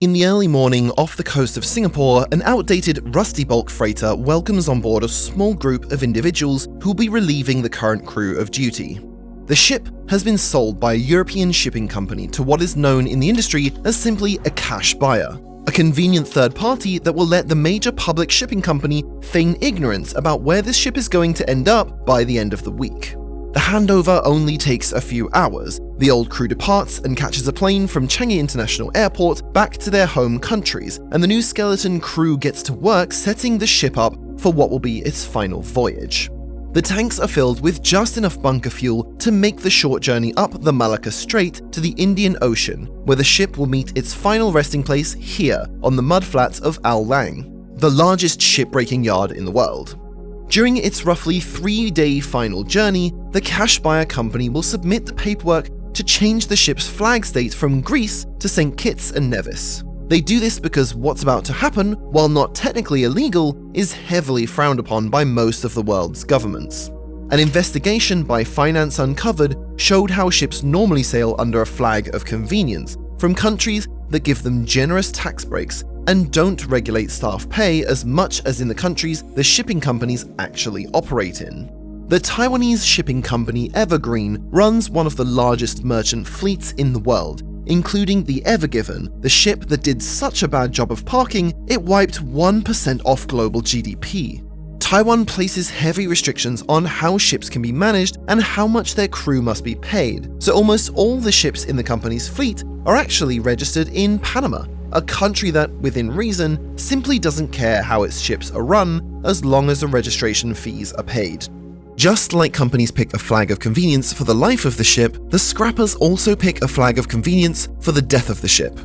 In the early morning off the coast of Singapore, an outdated rusty bulk freighter welcomes on board a small group of individuals who will be relieving the current crew of duty. The ship has been sold by a European shipping company to what is known in the industry as simply a cash buyer, a convenient third party that will let the major public shipping company feign ignorance about where this ship is going to end up by the end of the week. The handover only takes a few hours. The old crew departs and catches a plane from Changi International Airport back to their home countries, and the new skeleton crew gets to work setting the ship up for what will be its final voyage. The tanks are filled with just enough bunker fuel to make the short journey up the Malacca Strait to the Indian Ocean, where the ship will meet its final resting place here on the mudflats of Al Lang, the largest shipbreaking yard in the world. During its roughly 3-day final journey, the cash buyer company will submit the paperwork to change the ship's flag state from Greece to St. Kitts and Nevis. They do this because what's about to happen, while not technically illegal, is heavily frowned upon by most of the world's governments. An investigation by Finance Uncovered showed how ships normally sail under a flag of convenience from countries that give them generous tax breaks and don't regulate staff pay as much as in the countries the shipping companies actually operate in. The Taiwanese shipping company Evergreen runs one of the largest merchant fleets in the world, including the Ever Given, the ship that did such a bad job of parking it wiped 1% off global GDP. Taiwan places heavy restrictions on how ships can be managed and how much their crew must be paid, so almost all the ships in the company's fleet are actually registered in Panama, a country that, within reason, simply doesn't care how its ships are run as long as the registration fees are paid. Just like companies pick a flag of convenience for the life of the ship, the scrappers also pick a flag of convenience for the death of the ship.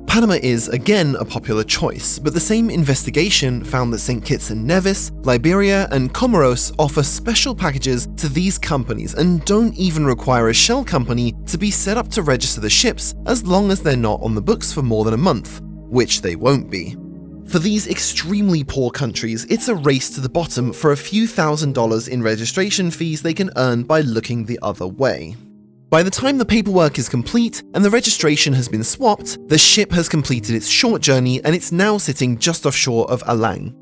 Panama is, again, a popular choice, but the same investigation found that St. Kitts and Nevis, Liberia, and Comoros offer special packages to these companies and don't even require a shell company to be set up to register the ships as long as they're not on the books for more than a month, which they won't be. For these extremely poor countries, it's a race to the bottom for a few $1,000s in registration fees they can earn by looking the other way. By the time the paperwork is complete and the registration has been swapped, the ship has completed its short journey and it's now sitting just offshore of Alang.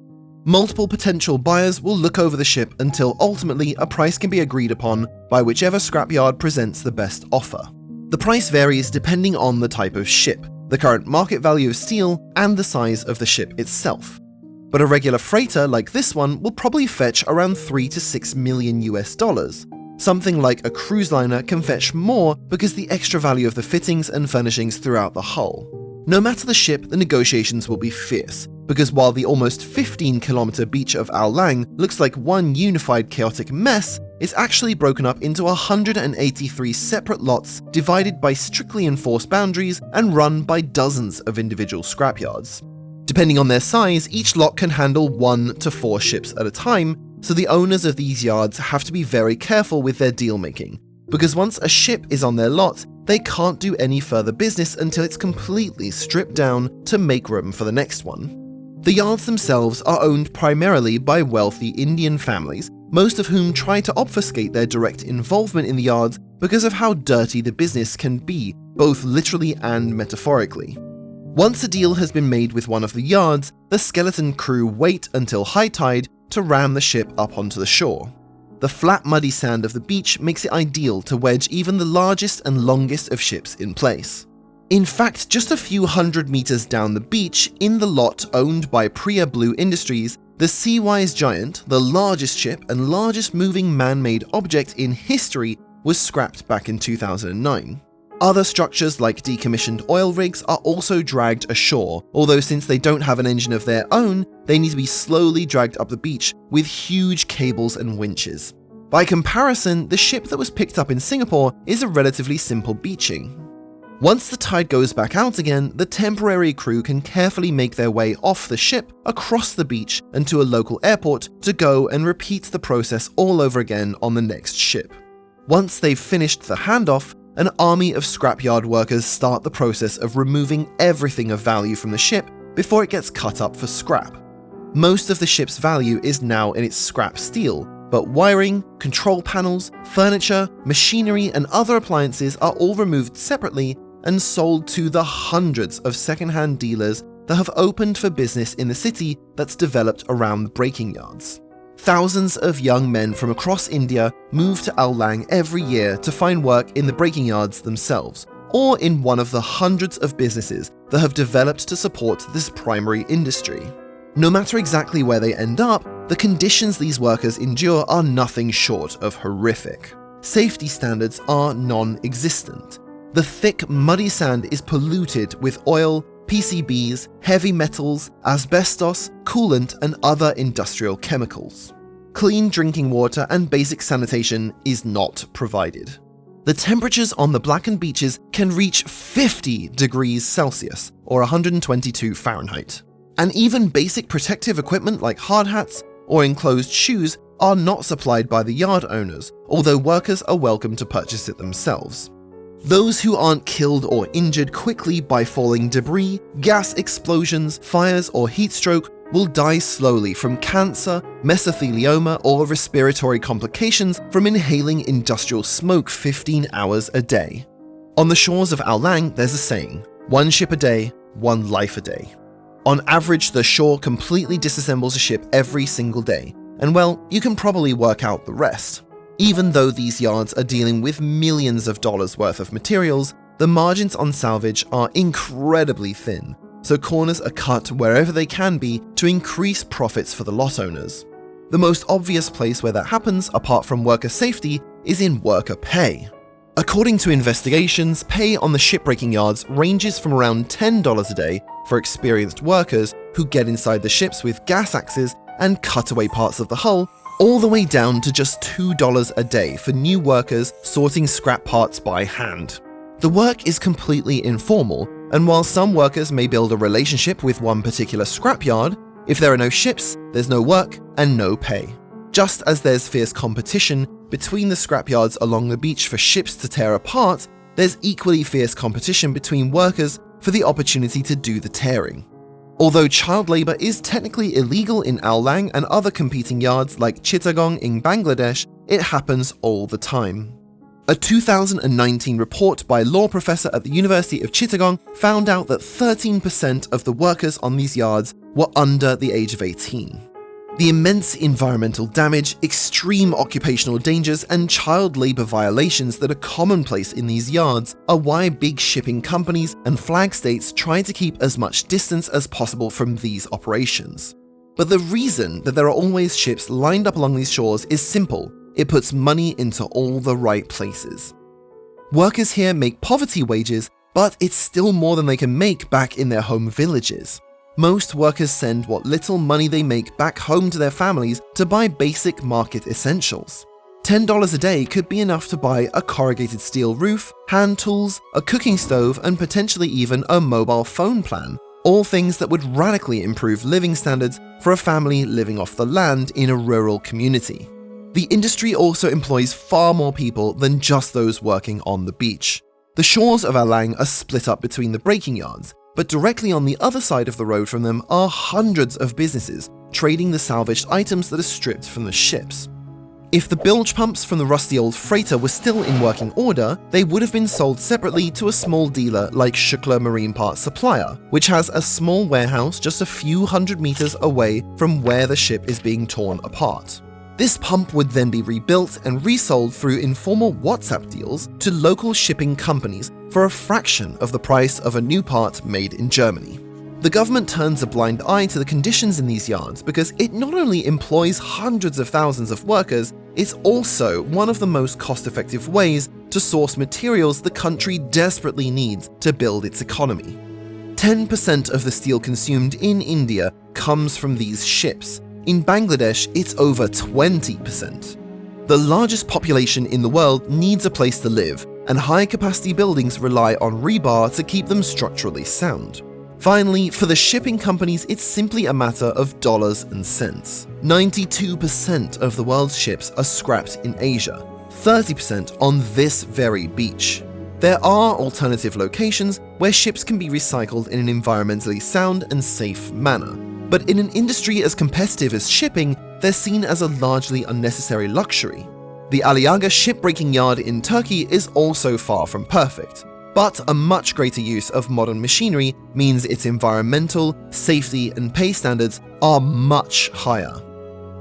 Multiple potential buyers will look over the ship until ultimately a price can be agreed upon by whichever scrapyard presents the best offer. The price varies depending on the type of ship, the current market value of steel, and the size of the ship itself. But a regular freighter like this one will probably fetch around $3 to $6 million US. Something like a cruise liner can fetch more because the extra value of the fittings and furnishings throughout the hull. No matter the ship, the negotiations will be fierce, because while the almost 15-kilometer beach of Al Lang looks like one unified chaotic mess, it's actually broken up into 183 separate lots divided by strictly enforced boundaries and run by dozens of individual scrapyards. Depending on their size, each lot can handle 1 to 4 ships at a time, so the owners of these yards have to be very careful with their deal-making, because once a ship is on their lot, they can't do any further business until it's completely stripped down to make room for the next one. The yards themselves are owned primarily by wealthy Indian families, most of whom try to obfuscate their direct involvement in the yards because of how dirty the business can be, both literally and metaphorically. Once a deal has been made with one of the yards, the skeleton crew wait until high tide to ram the ship up onto the shore. The flat, muddy sand of the beach makes it ideal to wedge even the largest and longest of ships in place. In fact, just a few hundred meters down the beach, in the lot owned by Priya Blue Industries, the Seawise Giant, the largest ship and largest moving man-made object in history, was scrapped back in 2009. Other structures like decommissioned oil rigs are also dragged ashore, although since they don't have an engine of their own, they need to be slowly dragged up the beach with huge cables and winches. By comparison, the ship that was picked up in Singapore is a relatively simple beaching. Once the tide goes back out again, the temporary crew can carefully make their way off the ship across the beach and to a local airport to go and repeat the process all over again on the next ship. Once they've finished the handoff, an army of scrapyard workers start the process of removing everything of value from the ship before it gets cut up for scrap. Most of the ship's value is now in its scrap steel, but wiring, control panels, furniture, machinery, and other appliances are all removed separately and sold to the hundreds of second-hand dealers that have opened for business in the city that's developed around the breaking yards. Thousands of young men from across India move to Al Lang every year to find work in the breaking yards themselves, or in one of the hundreds of businesses that have developed to support this primary industry. No matter exactly where they end up, the conditions these workers endure are nothing short of horrific. Safety standards are non-existent. The thick, muddy sand is polluted with oil, PCBs, heavy metals, asbestos, coolant, and other industrial chemicals. Clean drinking water and basic sanitation is not provided. The temperatures on the blackened beaches can reach 50 degrees Celsius, or 122 Fahrenheit. And even basic protective equipment like hard hats or enclosed shoes are not supplied by the yard owners, although workers are welcome to purchase it themselves. Those who aren't killed or injured quickly by falling debris, gas explosions, fires, or heat stroke will die slowly from cancer, mesothelioma, or respiratory complications from inhaling industrial smoke 15 hours a day. On the shores of Al Lang, there's a saying, "One ship a day, one life a day." On average, the shore completely disassembles a ship every single day, and well, you can probably work out the rest. Even though these yards are dealing with millions of dollars worth of materials, the margins on salvage are incredibly thin, so corners are cut wherever they can be to increase profits for the lot owners. The most obvious place where that happens, apart from worker safety, is in worker pay. According to investigations, pay on the shipbreaking yards ranges from around $10 a day for experienced workers who get inside the ships with gas axes and cut away parts of the hull, all the way down to just $2 a day for new workers sorting scrap parts by hand. The work is completely informal, and while some workers may build a relationship with one particular scrapyard, if there are no ships, there's no work and no pay. Just as there's fierce competition between the scrapyards along the beach for ships to tear apart, there's equally fierce competition between workers for the opportunity to do the tearing. Although child labour is technically illegal in Al Lang and other competing yards like Chittagong in Bangladesh, it happens all the time. A 2019 report by a law professor at the University of Chittagong found out that 13% of the workers on these yards were under the age of 18. The immense environmental damage, extreme occupational dangers, and child labour violations that are commonplace in these yards are why big shipping companies and flag states try to keep as much distance as possible from these operations. But the reason that there are always ships lined up along these shores is simple: it puts money into all the right places. Workers here make poverty wages, but it's still more than they can make back in their home villages. Most workers send what little money they make back home to their families to buy basic market essentials. $10 a day could be enough to buy a corrugated steel roof, hand tools, a cooking stove, and potentially even a mobile phone plan, all things that would radically improve living standards for a family living off the land in a rural community. The industry also employs far more people than just those working on the beach. The shores of Al Lang are split up between the breaking yards, but directly on the other side of the road from them are hundreds of businesses trading the salvaged items that are stripped from the ships. If the bilge pumps from the rusty old freighter were still in working order, they would have been sold separately to a small dealer like Shukla Marine Parts Supplier, which has a small warehouse just a few hundred meters away from where the ship is being torn apart. This pump would then be rebuilt and resold through informal WhatsApp deals to local shipping companies for a fraction of the price of a new part made in Germany. The government turns a blind eye to the conditions in these yards because it not only employs hundreds of thousands of workers, it's also one of the most cost-effective ways to source materials the country desperately needs to build its economy. 10% of the steel consumed in India comes from these ships. In Bangladesh, it's over 20%. The largest population in the world needs a place to live, and high-capacity buildings rely on rebar to keep them structurally sound. Finally, for the shipping companies, it's simply a matter of dollars and cents. 92% of the world's ships are scrapped in Asia, 30% on this very beach. There are alternative locations where ships can be recycled in an environmentally sound and safe manner. But in an industry as competitive as shipping, they're seen as a largely unnecessary luxury. The Aliaga shipbreaking yard in Turkey is also far from perfect, But a much greater use of modern machinery means its environmental, safety, and pay standards are much higher.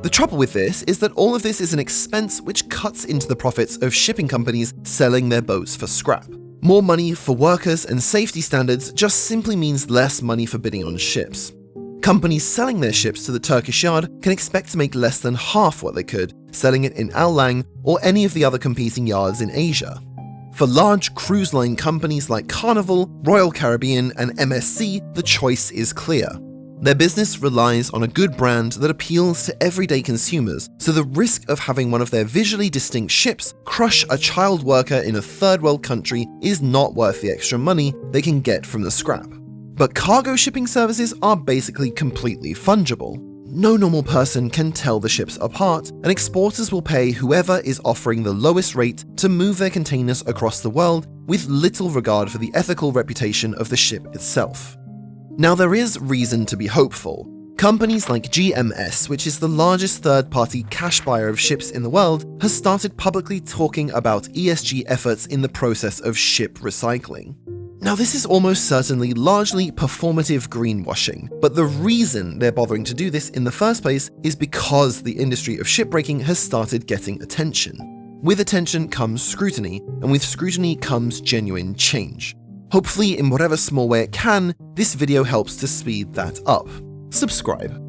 The trouble with this is that all of this is an expense which cuts into the profits of shipping companies selling their boats for scrap. More money for workers and safety standards just simply means less money for bidding on ships. Companies selling their ships to the Turkish yard can expect to make less than half what they could selling it in Al Lang or any of the other competing yards in Asia. For large cruise line companies like Carnival, Royal Caribbean, and MSC, the choice is clear. Their business relies on a good brand that appeals to everyday consumers, so the risk of having one of their visually distinct ships crush a child worker in a third world country is not worth the extra money they can get from the scrap. But cargo shipping services are basically completely fungible. No normal person can tell the ships apart, and exporters will pay whoever is offering the lowest rate to move their containers across the world with little regard for the ethical reputation of the ship itself. Now, there is reason to be hopeful. Companies like GMS, which is the largest third-party cash buyer of ships in the world, has started publicly talking about ESG efforts in the process of ship recycling. Now, this is almost certainly largely performative greenwashing, but the reason they're bothering to do this in the first place is because the industry of shipbreaking has started getting attention. With attention comes scrutiny, and with scrutiny comes genuine change. Hopefully, in whatever small way it can, this video helps to speed that up. Subscribe.